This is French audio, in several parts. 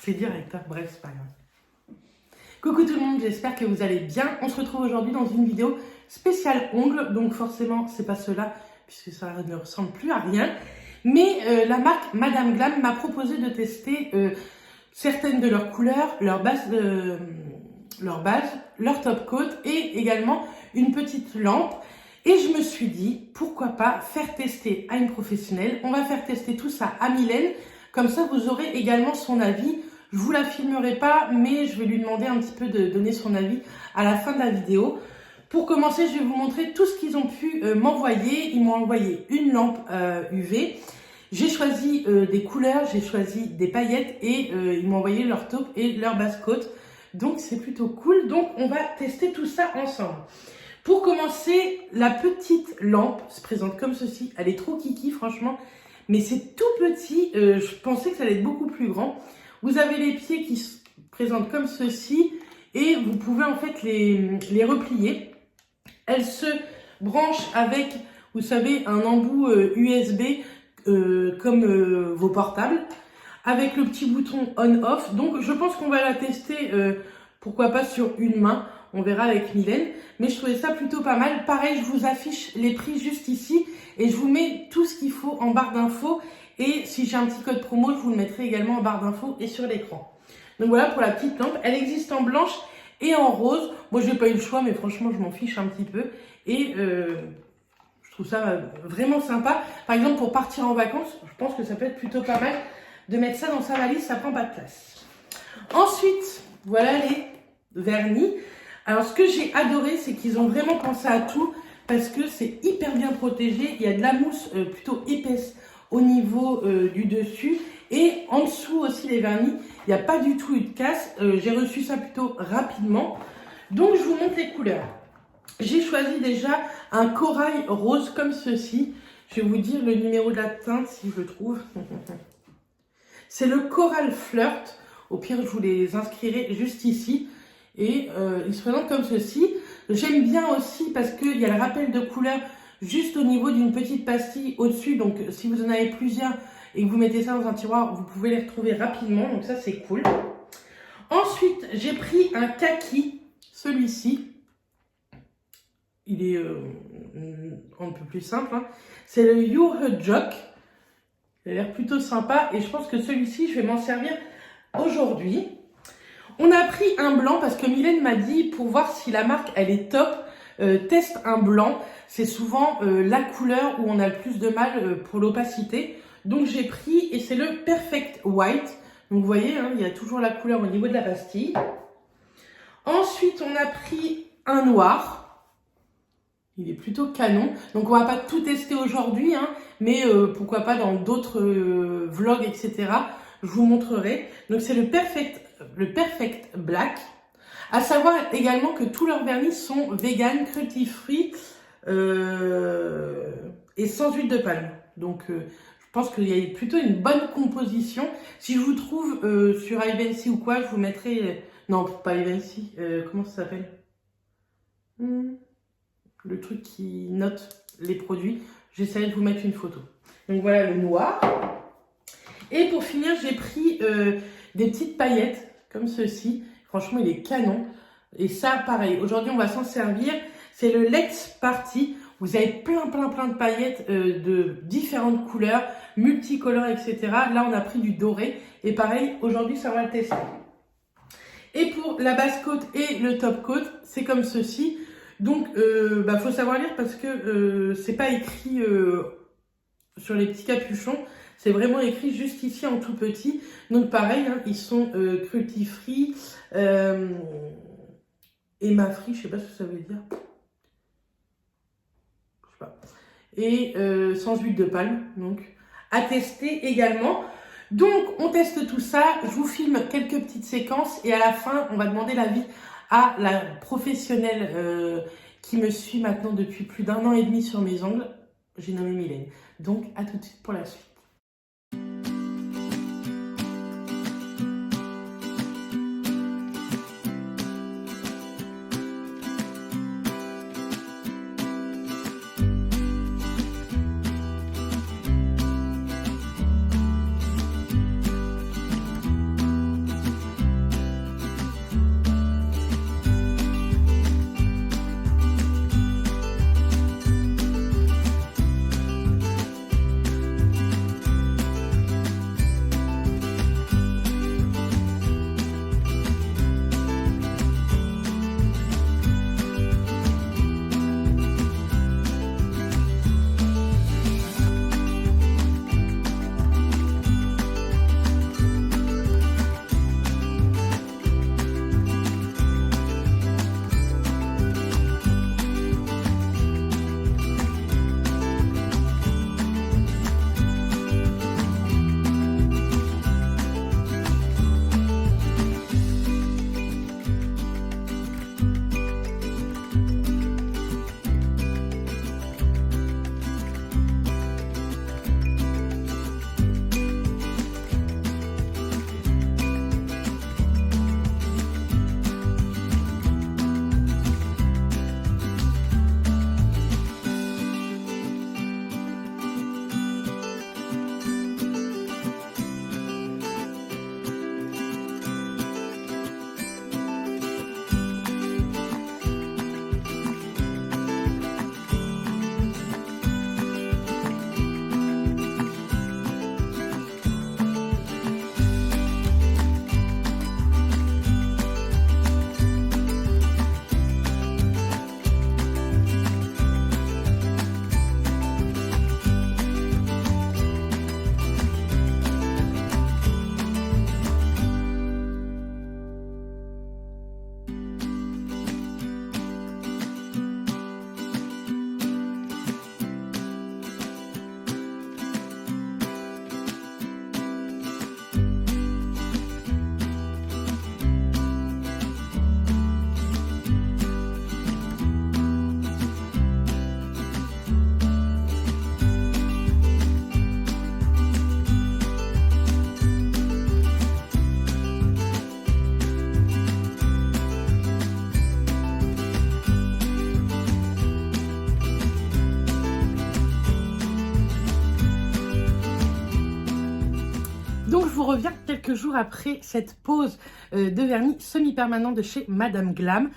C'est direct, hein. Bref, c'est pas grave. Coucou tout le monde, j'espère que vous allez bien. On se retrouve aujourd'hui dans une vidéo spéciale ongles. Donc forcément, c'est pas cela, puisque ça ne ressemble plus à rien. Mais la marque Madame Glam m'a proposé de tester certaines de leurs couleurs, leur base, leur top coat et également une petite lampe. Et je me suis dit, pourquoi pas faire tester à une professionnelle. On va faire tester tout ça à Mylène. Comme ça, vous aurez également son avis. Je vous la filmerai pas, mais je vais lui demander un petit peu de donner son avis à la fin de la vidéo. Pour commencer, je vais vous montrer tout ce qu'ils ont pu m'envoyer. Ils m'ont envoyé une lampe UV. J'ai choisi des couleurs, j'ai choisi des paillettes et ils m'ont envoyé leur taupe et leur base coat. Donc, c'est plutôt cool. Donc, on va tester tout ça ensemble. Pour commencer, la petite lampe se présente comme ceci. Elle est trop kiki, franchement. Mais c'est tout petit. Je pensais que ça allait être beaucoup plus grand. Vous avez les pieds qui se présentent comme ceci. Et vous pouvez en fait les replier. Elle se branche avec, vous savez, un embout USB comme vos portables. Avec le petit bouton on-off. Donc, je pense qu'on va la tester, pourquoi pas sur une main. On verra avec Mylène. Mais je trouvais ça plutôt pas mal. Pareil, je vous affiche les prix juste ici. Et je vous mets tout ce qu'il faut en barre d'infos. Et si j'ai un petit code promo, je vous le mettrai également en barre d'infos et sur l'écran. Donc voilà pour la petite lampe. Elle existe en blanche et en rose. Moi, j'ai pas eu le choix, mais franchement, je m'en fiche un petit peu. Et je trouve ça vraiment sympa. Par exemple, pour partir en vacances, je pense que ça peut être plutôt pas mal de mettre ça dans sa valise. Ça prend pas de place. Ensuite, voilà les vernis. Alors, ce que j'ai adoré, c'est qu'ils ont vraiment pensé à tout parce que c'est hyper bien protégé. Il y a de la mousse plutôt épaisse au niveau du dessus. Et en dessous aussi, les vernis, il n'y a pas du tout eu de casse. J'ai reçu ça plutôt rapidement. Donc, je vous montre les couleurs. J'ai choisi déjà un corail rose comme ceci. Je vais vous dire le numéro de la teinte si je le trouve. C'est le Coral Flirt. Au pire, je vous les inscrirai juste ici. Et il se présente comme ceci. J'aime bien aussi parce qu'il y a le rappel de couleur juste au niveau d'une petite pastille au-dessus. Donc, si vous en avez plusieurs et que vous mettez ça dans un tiroir, vous pouvez les retrouver rapidement. Donc, ça, c'est cool. Ensuite, j'ai pris un kaki, celui-ci. Il est un peu plus simple. Hein. C'est le Your Jock. Il a l'air plutôt sympa. Et je pense que celui-ci, je vais m'en servir aujourd'hui. On a pris un blanc parce que Mylène m'a dit pour voir si la marque elle est top, teste un blanc. C'est souvent la couleur où on a le plus de mal pour l'opacité. Donc j'ai pris et c'est le Perfect White. Donc vous voyez, hein, il y a toujours la couleur au niveau de la pastille. Ensuite on a pris un noir. Il est plutôt canon. Donc on va pas tout tester aujourd'hui, hein, mais pourquoi pas dans d'autres vlogs, etc. Je vous montrerai. Donc c'est le Perfect Black. À savoir également que tous leurs vernis sont vegan, cruelty free et sans huile de palme. Donc je pense qu'il y a plutôt une bonne composition. Si je vous trouve sur Ivancy ou quoi, je vous mettrai... non, pas Ivancy. Comment ça s'appelle le truc qui note les produits. J'essaierai de vous mettre une photo. Donc voilà le noir. Et pour finir, j'ai pris des petites paillettes comme ceci. Franchement, il est canon. Et ça, pareil. Aujourd'hui, on va s'en servir. C'est le Let's Party. Vous avez plein de paillettes de différentes couleurs, multicolores, etc. Là, on a pris du doré. Et pareil, aujourd'hui, ça va le tester. Et pour la base coat et le top coat, c'est comme ceci. Donc, faut savoir lire parce que c'est pas écrit sur les petits capuchons. C'est vraiment écrit juste ici en tout petit. Donc pareil, hein, ils sont cruelty free, Emma free, je sais pas ce que ça veut dire. Je sais pas. Et sans huile de palme, donc à tester également. Donc on teste tout ça, je vous filme quelques petites séquences et à la fin on va demander l'avis à la professionnelle qui me suit maintenant depuis plus d'1 an et demi sur mes ongles. J'ai nommé Mylène. Donc à tout de suite pour la suite. reviens quelques jours après cette pause de vernis semi-permanent de chez Madame Glam.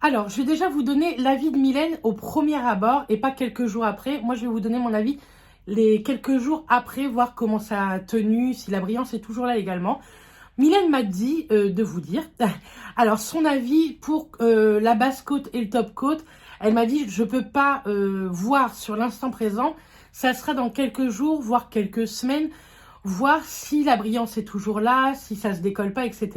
Alors, je vais déjà vous donner l'avis de Mylène au premier abord et pas quelques jours après. Moi, je vais vous donner mon avis les quelques jours après, voir comment ça a tenu, si la brillance est toujours là également. Mylène m'a dit de vous dire, alors son avis pour la basse côte et le top côte, elle m'a dit je peux pas voir sur l'instant présent, ça sera dans quelques jours, voire quelques semaines, voir si la brillance est toujours là, si ça se décolle pas, etc.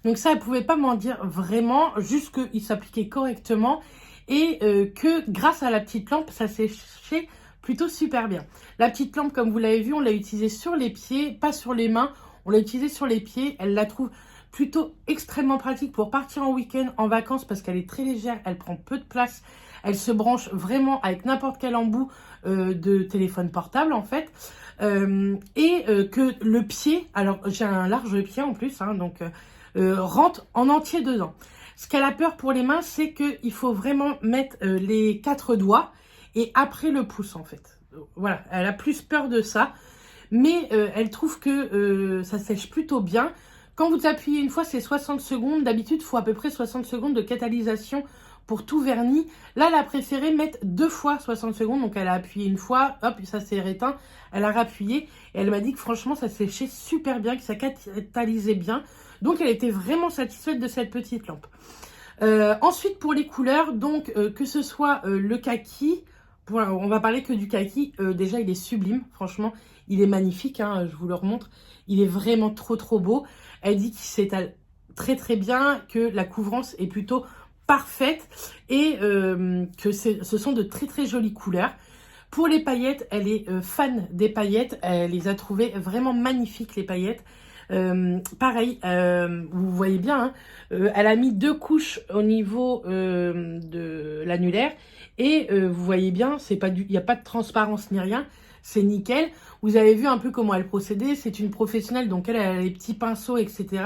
Donc ça, elle pouvait pas m'en dire vraiment, juste qu'il s'appliquait correctement et que grâce à la petite lampe, ça séchait plutôt super bien. La petite lampe, comme vous l'avez vu, on l'a utilisée sur les pieds, pas sur les mains. On l'a utilisée sur les pieds. Elle la trouve plutôt extrêmement pratique pour partir en week-end, en vacances, parce qu'elle est très légère, elle prend peu de place. Elle se branche vraiment avec n'importe quel embout de téléphone portable, en fait. Que le pied, alors j'ai un large pied en plus, hein, donc rentre en entier dedans. Ce qu'elle a peur pour les mains, c'est qu'il faut vraiment mettre les 4 doigts et après le pouce, en fait. Voilà, elle a plus peur de ça. Mais elle trouve que ça sèche plutôt bien. Quand vous appuyez une fois, c'est 60 secondes. D'habitude, il faut à peu près 60 secondes de catalysation pour tout vernis. Là, elle a préféré mettre 2 fois 60 secondes. Donc, elle a appuyé une fois, hop, ça s'est éteint. Elle a rappuyé et elle m'a dit que franchement, ça séchait super bien, que ça catalysait bien. Donc, elle était vraiment satisfaite de cette petite lampe. Ensuite, pour les couleurs, donc que ce soit le kaki... On va parler que du kaki. Déjà, il est sublime. Franchement, il est magnifique. Hein, je vous le remontre. Il est vraiment trop beau. Elle dit qu'il s'étale très bien, que la couvrance est plutôt parfaite et que ce sont de très jolies couleurs. Pour les paillettes, elle est fan des paillettes. Elle les a trouvées vraiment magnifiques, les paillettes. Pareil, vous voyez bien, hein, elle a mis 2 couches au niveau de l'annulaire et vous voyez bien, il n'y a pas de transparence ni rien, c'est nickel. Vous avez vu un peu comment elle procédait, c'est une professionnelle, donc elle a les petits pinceaux, etc.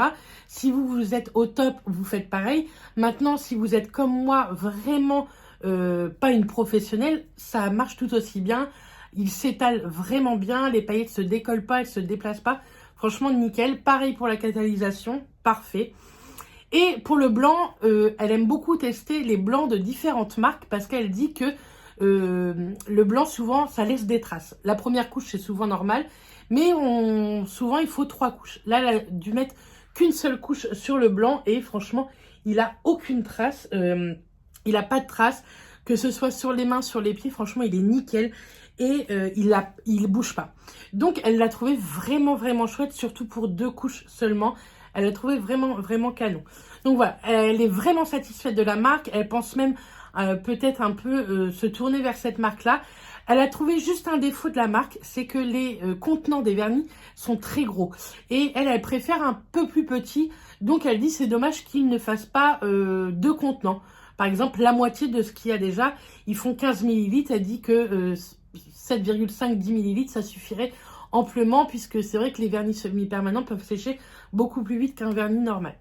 Si vous êtes au top, vous faites pareil. Maintenant, si vous êtes comme moi, vraiment pas une professionnelle, ça marche tout aussi bien. Il s'étale vraiment bien, les paillettes se décollent pas, elles se déplacent pas. Franchement, nickel. Pareil pour la catalysation, parfait. Et pour le blanc, elle aime beaucoup tester les blancs de différentes marques parce qu'elle dit que le blanc, souvent, ça laisse des traces. La première couche, c'est souvent normal, mais souvent, il faut 3 couches. Là, elle a dû mettre qu'une seule couche sur le blanc et franchement, il n'a aucune trace. Il n'a pas de trace, que ce soit sur les mains, sur les pieds. Franchement, il est nickel. Et il bouge pas. Donc, elle l'a trouvé vraiment chouette, surtout pour 2 couches seulement. Elle l'a trouvé vraiment canon. Donc voilà, elle est vraiment satisfaite de la marque. Elle pense même peut-être un peu se tourner vers cette marque-là. Elle a trouvé juste un défaut de la marque, c'est que les contenants des vernis sont très gros. Et elle préfère un peu plus petit. Donc, elle dit c'est dommage qu'ils ne fassent pas 2 contenants. Par exemple, la moitié de ce qu'il y a déjà, ils font 15 ml. Elle dit que 7,5-10 ml, ça suffirait amplement puisque c'est vrai que les vernis semi-permanents peuvent sécher beaucoup plus vite qu'un vernis normal.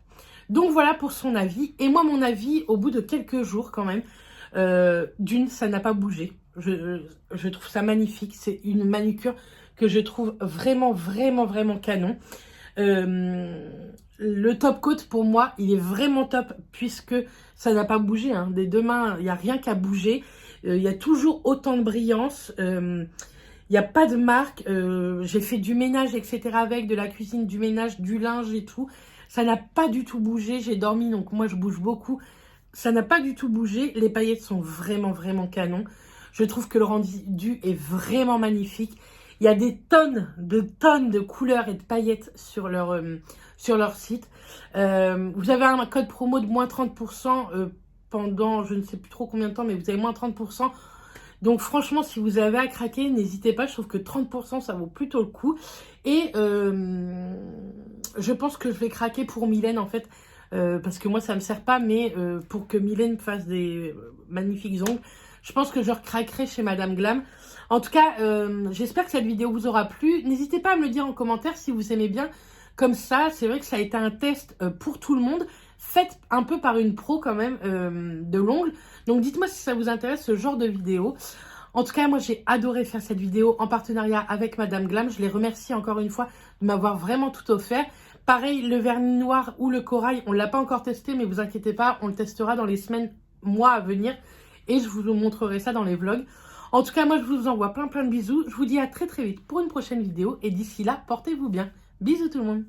Donc voilà pour son avis. Et moi, mon avis, au bout de quelques jours quand même, ça n'a pas bougé. Je trouve ça magnifique. C'est une manucure que je trouve vraiment canon. Le top coat, pour moi, il est vraiment top puisque ça n'a pas bougé. Hein. Des 2 mains, il n'y a rien qu'à bouger. Il y a toujours autant de brillance. Il n'y a pas de marque. J'ai fait du ménage, etc. avec, de la cuisine, du ménage, du linge et tout. Ça n'a pas du tout bougé. J'ai dormi, donc moi, je bouge beaucoup. Ça n'a pas du tout bougé. Les paillettes sont vraiment canon. Je trouve que le rendu est vraiment magnifique. Il y a des tonnes de couleurs et de paillettes sur leur site. Vous avez un code promo de moins 30% pendant je ne sais plus trop combien de temps, mais vous avez moins 30%. Donc franchement, si vous avez à craquer, n'hésitez pas. Je trouve que 30%, ça vaut plutôt le coup. Et je pense que je vais craquer pour Mylène, en fait. Parce que moi, ça ne me sert pas, mais pour que Mylène fasse des magnifiques ongles, je pense que je recraquerai chez Madame Glam. En tout cas, j'espère que cette vidéo vous aura plu. N'hésitez pas à me le dire en commentaire si vous aimez bien. Comme ça, c'est vrai que ça a été un test pour tout le monde. Faites un peu par une pro quand même de l'ongle. Donc dites-moi si ça vous intéresse ce genre de vidéo. En tout cas, moi, j'ai adoré faire cette vidéo en partenariat avec Madame Glam. Je les remercie encore une fois de m'avoir vraiment tout offert. Pareil, le vernis noir ou le corail, on ne l'a pas encore testé, mais vous inquiétez pas, on le testera dans les semaines, mois à venir. Et je vous montrerai ça dans les vlogs. En tout cas, moi, je vous envoie plein de bisous. Je vous dis à très vite pour une prochaine vidéo. Et d'ici là, portez-vous bien. Bisous tout le monde.